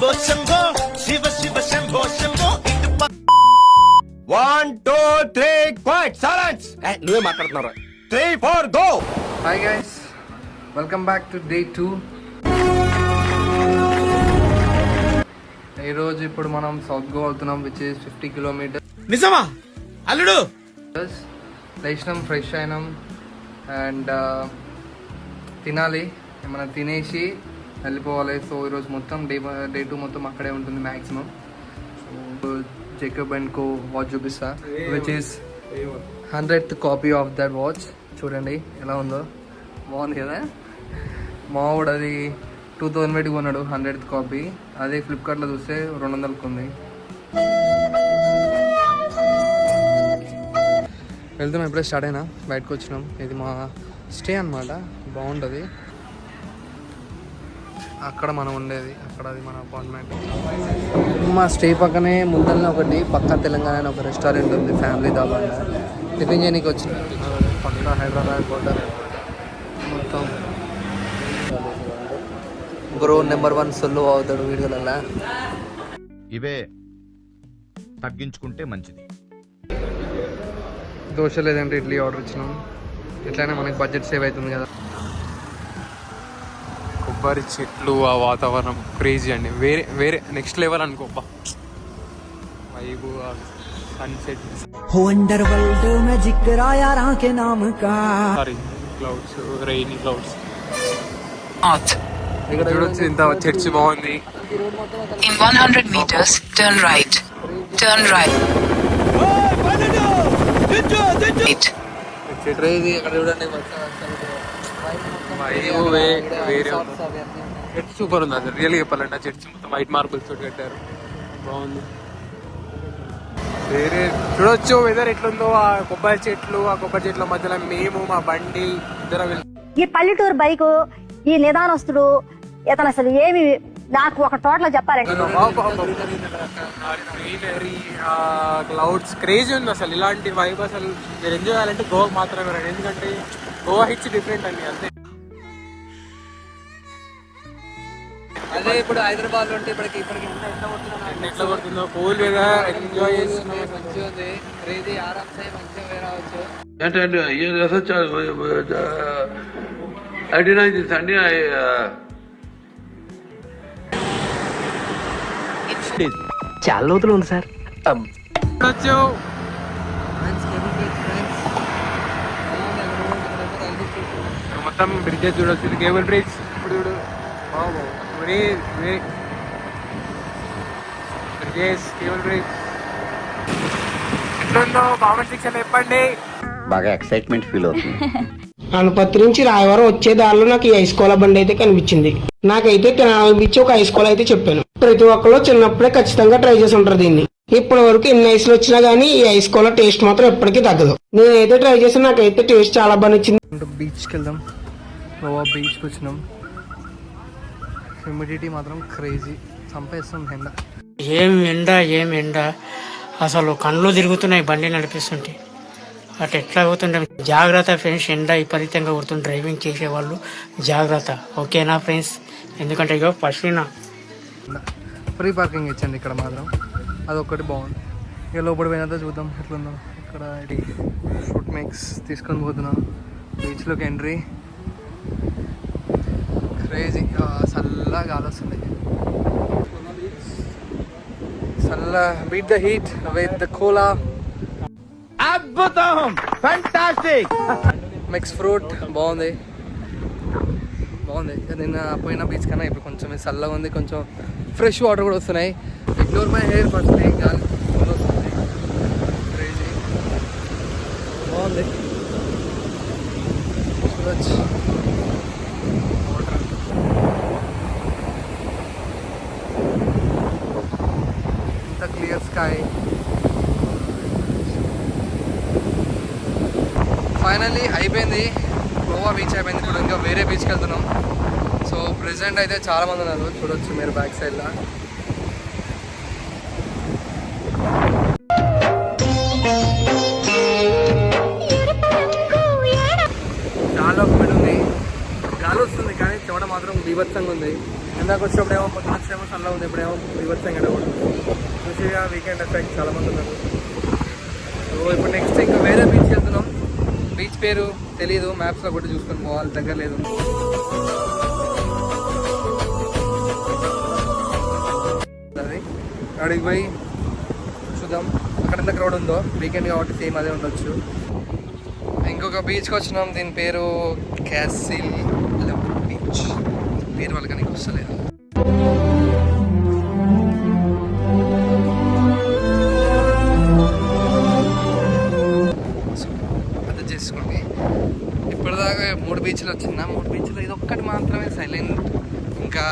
Shambho Shambho Shiva Shiva Shambho Shambho 1 2 3 quiet silence నువ్వే మాట్లాడుతున్నారా 3 4 go. Hi guys, welcome back to day 2. ఈరోజు ఇప్పుడు మనం సౌత్ గోవా వెళ్తున్నాం, విచ్ ఇస్ 50 కిలోమీటర్స్. నిజమా అల్లుడు? లేచినాం, ఫ్రెష్ అయినాం అండ్ తినాలి, ఏమైనా తినేసి వెళ్ళిపోవాలి. సో ఈరోజు మొత్తం డే 2 మొత్తం అక్కడే ఉంటుంది maximum. So Jacob and co watch చూపిస్తా, which is 100th copy of that watch. చూడండి ఎలా ఉందో, బాగుంది కదా. మావాడు అది 2000 పెట్టి కొన్నాడు 100th కాపీ. అదే ఫ్లిప్కార్ట్లో చూస్తే 200కి ఉంది. వెళ్తున్నాం, ఇప్పుడే స్టార్ట్ అయినా, బయటకు వచ్చినాం. ఇది మా స్టే అన్నమాట, బాగుంటుంది. అక్కడ మనం ఉండేది, అక్కడ అది మన అపార్ట్మెంట్. మా స్టే పక్కనే ముందరనే ఒకటి పక్కా తెలంగాణ అని ఒక రెస్టారెంట్ ఉంది, ఫ్యామిలీ దాబా. టిఫిన్ చేయడానికి వచ్చిన పక్కా హైదరాబాద్ బోర్డర్ మొత్తం. బ్రో నెంబర్ 1 సొల్లు అవుతాడు వీడియోలలో. ఇవే తగ్గించుకుంటే మంచిది. దోశ లేదంటే ఇడ్లీ ఆర్డర్ ఇచ్చినాం, ఎట్లయినా మనకి బడ్జెట్ సేవ్ అవుతుంది కదా. కొబ్బరి చెట్లు, ఆ వాతావరణం క్రేజీ అండి, వేరే వేరే నెక్స్ట్ లెవెల్ అనుకోబ్బా. Vibe, sunset, sorry clouds, rainy clouds. ఇక్కడ చూడొచ్చు, ఇంత చర్చ్ బాగుంది. In 100 meters, turn right. Turn right. Crazy. అక్కడ చూడండి, వేరే చర్చ్ సూపర్ ఉంది అసలు. రియల్గా చెప్పాలంటే ఆ చర్చ్ మొత్తం వైట్ మార్బుల్స్ తోటి కట్టారు, బాగుంది. వేరే చూడొచ్చు వెదర్ ఎట్లుందో. ఆ కొబ్బరి చెట్లు, ఆ కొబ్బరి చెట్ల మధ్యలో మేము, మా బండి ఇద్దరం. ఈ పల్లెటూరు బైకు, ఈ నిదానస్తుడు ఇతను అసలు ఏమి నాకు ఒక టోటల్ చెప్పారండి. క్లౌడ్స్ క్రేజీ ఉంది అసలు. ఇలాంటి వైబ్ అసలు మీరు ఎంజాయ్ చేయాలంటే గోవా మాత్రమే రండి, ఎందుకంటే గోవా హిట్స్ డిఫరెంట్ అండి, అంతే. అదే ఇప్పుడు హైదరాబాద్ లో ఉంటే ఇప్పటికి ఎట్లా పడుతుందో, కూల్ వెదర్ ఎంజాయ్ చేస్తున్నాం, మంచిగా ఉంది. క్రేజీ, ఆరామ్సే మంచిగా వేరే రావచ్చు. చాలా లోతులు ఉంది సార్. మొత్తం బ్రిడ్జెస్ చూడొచ్చు, ఇది కేబుల్ బ్రిడ్జ్. ఇప్పుడు చూడు, బ్రిడ్జెస్, కేబుల్ బ్రిడ్జ్ ఎట్లుందో కామెంట్ సెక్షన్ చెప్పండి. బాగా ఎక్సైట్మెంట్ ఫీల్ అవుతుంది. అనుపత్రి నుంచి రాయవరం వచ్చే దారిలో నాకు ఈ ఐస్కోలా బండి అయితే కనిపించింది. నాకైతే తినాలనిపించి ఒక ఐస్కోలా అయితే చెప్పాను. ప్రతి ఒక్కరు చిన్నప్పుడే ఖచ్చితంగా ట్రై చేసి ఉంటారు దీన్ని. ఇప్పటి వరకు ఎన్ని ఐస్లు వచ్చినా గానీ ఈ ఐస్కోలా టేస్ట్ మాత్రం ఎప్పటికీ తగ్గదు. నేనైతే ట్రై చేసి నాకైతే టేస్ట్ చాలా బాగా నచ్చింది. బీచ్కి వెళ్దాం, గోవా బీచ్కి వచ్చినాం. హ్యూమిడిటీ మాత్రం క్రేజీ, చంపేస్తుంది ఎండ. ఏం ఎండ అసలు కళ్ళు తిరుగుతున్నాయి బండి నడిపిస్తుంటే. అటు ఎట్లా అవుతుండే, జాగ్రత్త ఫ్రెండ్స్. ఎండ విపరీతంగా కొడుతుంది, డ్రైవింగ్ చేసేవాళ్ళు జాగ్రత్త, ఓకేనా ఫ్రెండ్స్? ఎందుకంటే ఇక పశ్చిమ ఫ్రీ పార్కింగ్ ఇచ్చండి ఇక్కడ మాత్రం, అదొక్కటి బాగుంది. ఇక లోపల పోయినంత చూద్దాం ఎట్లుందో. ఇక్కడ ఇది ఫ్రూట్ మిక్స్ తీసుకొని పోతున్నా, బీచ్లోకి ఎంట్రీ. క్రేజీ, చల్లగా గాలి వస్తుంది. చల్ల, beat the heat with the cola. అద్భుతం, ఫ్యాంటాస్టిక్. మిక్స్ ఫ్రూట్ బాగుంది, బాగుంది. నిన్న పోయిన బీచ్ కన్నా ఇప్పుడు కొంచెం చల్లగా ఉంది, కొంచెం ఫ్రెష్ వాటర్ కూడా వస్తున్నాయి. ఇగ్నోర్ మై హెయిర్ ఫస్ట్, గాలి వస్తుంది. క్రేజీ, బాగుంది. చూడొచ్చు వాటర్, ఇంత క్లియర్ స్కై. ఫైనల్లీ అయిపోయింది, గోవా బీచ్ అయిపోయింది. ఇప్పుడు ఇంకా వేరే బీచ్కి వెళ్తున్నాం. సో ప్రెసెంట్ అయితే చాలా మంది ఉన్నారు, చూడొచ్చు మీరు బ్యాక్ సైడ్లో. చాలా ఉంది, గాలి వస్తుంది కానీ చెమట మాత్రం బీభత్సంగా ఉంది. ఇందాక వచ్చినప్పుడేమో పొద్దున వచ్చేమో సల్లా ఉంది, ఇప్పుడేమో రివర్స్ ఎంగడ కూడా చూసిగా వీకెండ్ ఎఫెక్ట్ చాలా మంది ఉన్నారు. సో ఇప్పుడు నెక్స్ట్ ఇంకా వేరే బీచ్ వెళ్తున్నాం. బీచ్ పేరు తెలీదు, మ్యాప్స్లో కూడా చూసుకొని పోవాలి, దగ్గర లేదు. అది అడిగి పోయి చూద్దాం అక్కడ ఎంత క్రౌడ్ ఉందో. వీకెండ్ కాబట్టి సేమ్ అదే ఉండొచ్చు. ఇంకొక బీచ్కి వచ్చినాం, దీని పేరు క్యాసిల్ బీచ్. పేరు వాళ్ళకి నీకు వస్తలేదు. అది చేసుకోండి. ఇప్పటిదాకా 3 బీచ్లు వచ్చిందా, 3 బీచ్లో ఇది ఒక్కటి మాత్రమే సైలెంట్, ఇంకా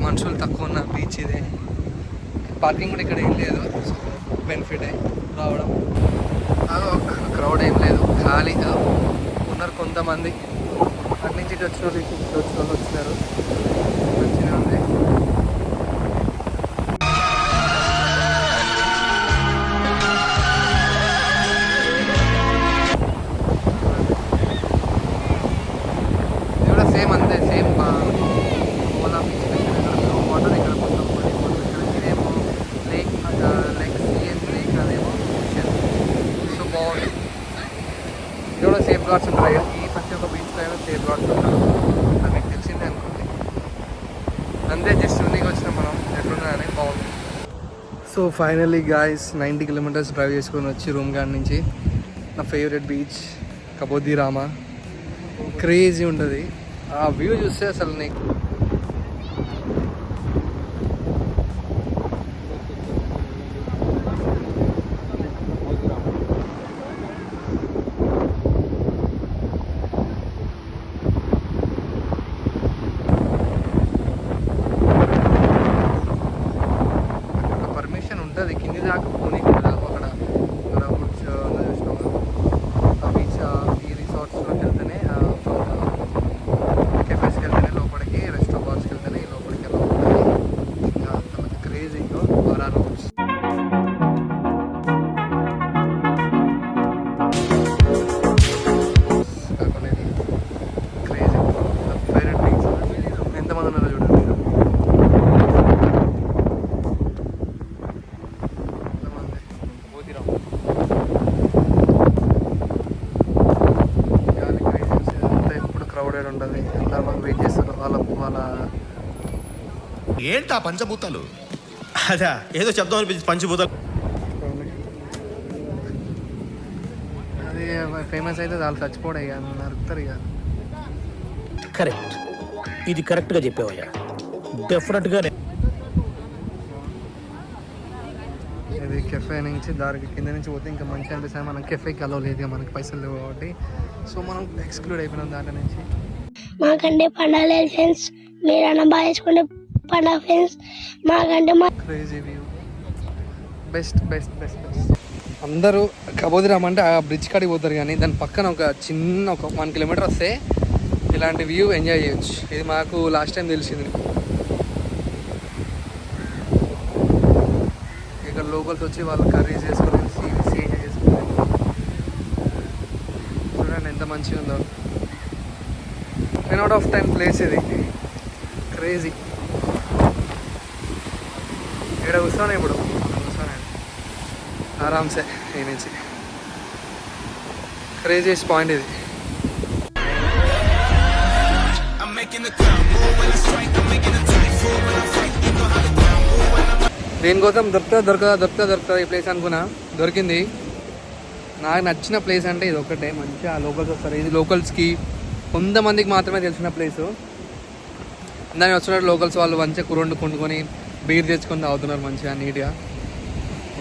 మనుషులు తక్కువ ఉన్న బీచ్ ఇదే. పార్కింగ్ కూడా ఇక్కడ ఏం లేదు, సో బెనిఫిటే రావడం. క్రౌడ్ ఏం లేదు, ఖాళీ ఉన్నారు కొంతమంది. అటు నుంచి ఇటు వచ్చిన వాళ్ళు వచ్చినారు, మంచిగా ఉంది. ఇది కూడా సేమ్ అంతే, సేమ్ ఓలా బీచ్ వాటర్ ఇక్కడ మొత్తం ఇదేమో లేక్, లేక్ సిఎన్ లేక్, అదేమో సో బాగుంది. ఇది కూడా సేఫ్ గార్డ్స్ ఉంటాయి కదా, ఈ ప్రతి ఒక్క బీచ్లో అయినా సేఫ్ గార్డ్స్ ఉంటారు, అది మీకు తెలిసిందే అనుకోండి. అంతే, జస్ట్ నీకు వచ్చినాం మనం ఎట్లున్నాయని. బాగుంది. So finally guys 90 kilometres drive చేసుకొని వచ్చి రూమ్ గార్డ్ నుంచి నా ఫేవరెట్ బీచ్ కబోది రామా. క్రేజీ ఉంటుంది ఆ వ్యూ చూస్తే అసలు నీకు. ఉంటుంది కింది దాకా పోనీ అక్కడ చూసినాము. ఆ బీచ్ ఈ రిసార్ట్స్లోకి వెళ్తేనే, కెఫేస్కి వెళ్తేనే లోపలికి, రెస్టారెంట్స్కి వెళ్తేనే లోపలికి వెళ్ళాలి. ఇంకా అంత క్రేజీగా ఆర్ఆర్ రోడ్స్. కాకుండా ఇది క్రేజీ ఫేవరెట్ బీచ్. ఎంతమంది ఉన్నారో చూడండి. క్రౌడెడ్ ఉంటుంది, ఎంతమంది వెయిట్ చేస్తారు వాళ్ళ ఏంటా పంచభూతాలు? అదా ఏదో చెప్దాం అనిపించింది, పంచభూతాలు. అది ఫేమస్ అయితే వాళ్ళు చచ్చిపోవడం ఇక నరుకుతారు ఇక. కరెక్ట్, ఇది కరెక్ట్గా చెప్పావయ్యా, డెఫినెట్గా. ఇది కెఫే నుంచి దారికి కింద నుంచి పోతే ఇంకా మంచిగా అనిపిస్తుంది. మనం కెఫేకి అలో లేదు, మనకి పైసలు లేవు కాబట్టి, సో మనం ఎక్స్క్లూడ్ అయిపోయినాం దాంట్లో నుంచి. మాకంటే పండుగ లేదు ఫ్రెండ్స్, మీరు అన్న బాగా చేసుకుంటే పండుగ ఫ్రెండ్స్. మాకంటే crazy view, best best best best. అందరూ కబోది రామ అంటే ఆ బ్రిడ్జ్ కాడికి పోతారు, కానీ దాని పక్కన ఒక చిన్న 1 కిలోమీటర్ వస్తే ఇలాంటి వ్యూ ఎంజాయ్ చేయొచ్చు. ఇది మాకు లాస్ట్ టైం తెలిసింది. ఇక్కడ లోకల్స్ వచ్చి వాళ్ళు కర్రీస్ చేసుకుని సీ ఎంజాయ్ చేసుకుని చూడండి ఎంత మంచిగా ఉందో. 10 out of 10 ప్లేస్ ఇది, క్రేజీ. ఇక్కడ కూర్చోనే ఇప్పుడు కూర్చోనండి ఆరామ్సే ఈ నుంచి. క్రేజీయెస్ట్ పాయింట్ ఇది. దేనికోసం దొరుకుతా ఈ ప్లేస్ అనుకున్నా, దొరికింది. నాకు నచ్చిన ప్లేస్ అంటే ఇది ఒకటే. మంచిగా లోకల్స్ వస్తారు, ఇది లోకల్స్కి కొంతమందికి మాత్రమే తెలిసిన ప్లేసు. దాన్ని వచ్చినట్టు లోకల్స్ వాళ్ళు మంచిగా కూర వండుకొని బీర్ తెచ్చుకొని తాగుతున్నారు మంచిగా నీట్గా.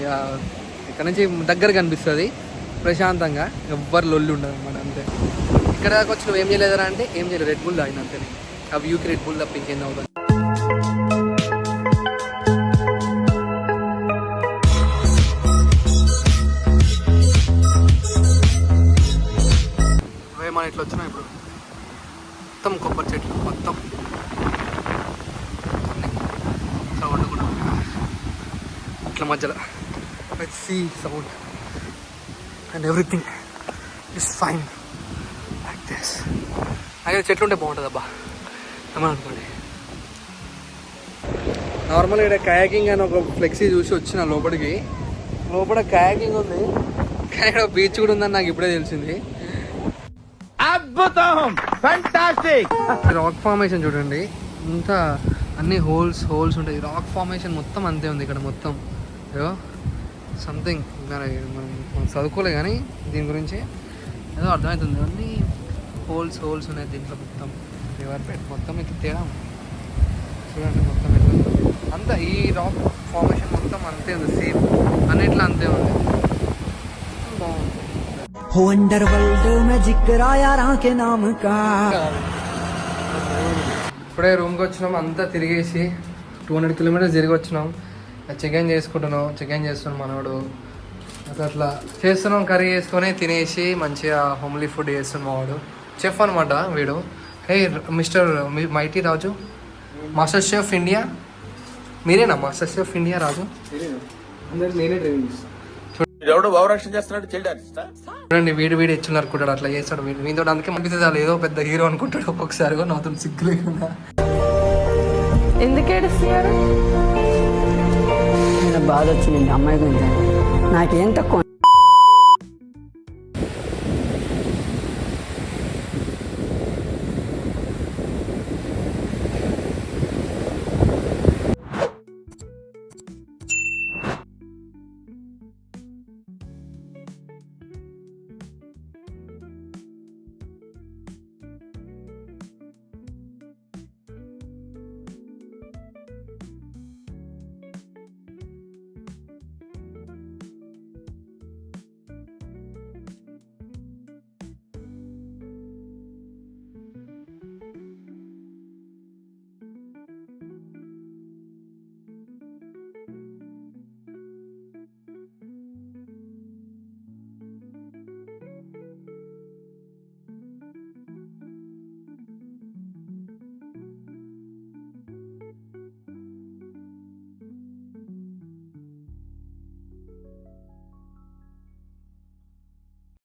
ఇక ఇక్కడ నుంచి దగ్గర కనిపిస్తుంది ప్రశాంతంగా, ఎవ్వరు లొల్లి ఉండదు అన్నమాట. అంతే. ఇక్కడ దాకా వచ్చి నువ్వు ఏం చేయలేదరా అంటే ఏం చేయలేదు, రెడ్ బుల్ తాగిన అంతే. ఆ వ్యూకి రెడ్ బుల్ తప్ప ఇంకేం తాగుతాను. మనం ఇట్లా వచ్చినాం ఇప్పుడు, మొత్తం కొబ్బరి చెట్లు, మొత్తం సౌండ్ కూడా ఇట్లా మధ్యలో sea sound and everything is fine like this. అలాగే చెట్లు ఉంటే బాగుంటుంది అబ్బా, ఏమని అనుకోండి. నార్మల్ ఇక్కడ కయాకింగ్ అని ఒక ఫ్లెక్సీ చూసి వచ్చిన లోపలికి. లోపల కయాకింగ్ ఉంది కానీ ఇక్కడ బీచ్ కూడా ఉందని నాకు ఇప్పుడే తెలిసింది. అద్భుతం, ఫ్యాంటాస్టిక్. రాక్ ఫార్మేషన్ చూడండి, ఇంత అన్ని హోల్స్ ఉంటాయి. రాక్ ఫార్మేషన్ మొత్తం అంతే ఉంది ఇక్కడ మొత్తం. ఏదో సంథింగ్ మనం చదువుకోలే కానీ దీని గురించి ఏదో అర్థమవుతుంది. అన్నీ హోల్స్ ఉన్నాయి దీంట్లో మొత్తం. రివర్ బెడ్ మొత్తం ఇట్లా తేడా చూడండి, మొత్తం ఎట్లా అంతా ఈ రాక్ ఫార్మేషన్ మొత్తం అంతే ఉంది, సేమ్ అన్నిట్లో అంతే ఉంది. బాగుంది. ఇప్పుడే రూమ్కి వచ్చినాం, అంతా తిరిగేసి 200 కిలోమీటర్స్ తిరిగి వచ్చినాం. చెక్ ఇన్ చేస్తున్నాం మనోడు. అట్లా చేస్తున్నాం, కర్రీ చేసుకొని తినేసి మంచిగా హోమ్లీ ఫుడ్ చేస్తున్నాం. వాడు చెఫ్ అనమాట వీడు. హే మిస్టర్ మైటీ రాజు, మాస్టర్ షెఫ్ ఇండియా. మీరేనా మాస్టర్ షెఫ్ ఇండియా రాజు? నేనే ట్రైనింగ్ చేస్తాను. చూడండి వీడు ఇచ్చున్నారు అనుకుంటాడు, అట్లా చేస్తాడు వీడితో. అందుకే పంపిస్తే చాలు ఏదో పెద్ద హీరో అనుకుంటాడు ఒక్కొక్కసారిగా. నాతో సిగ్గు లేకుండా. ఎందుకు ఏడుస్తున్నారు? బాధ వచ్చింది అమ్మాయి గురించి. నాకేం తక్కువ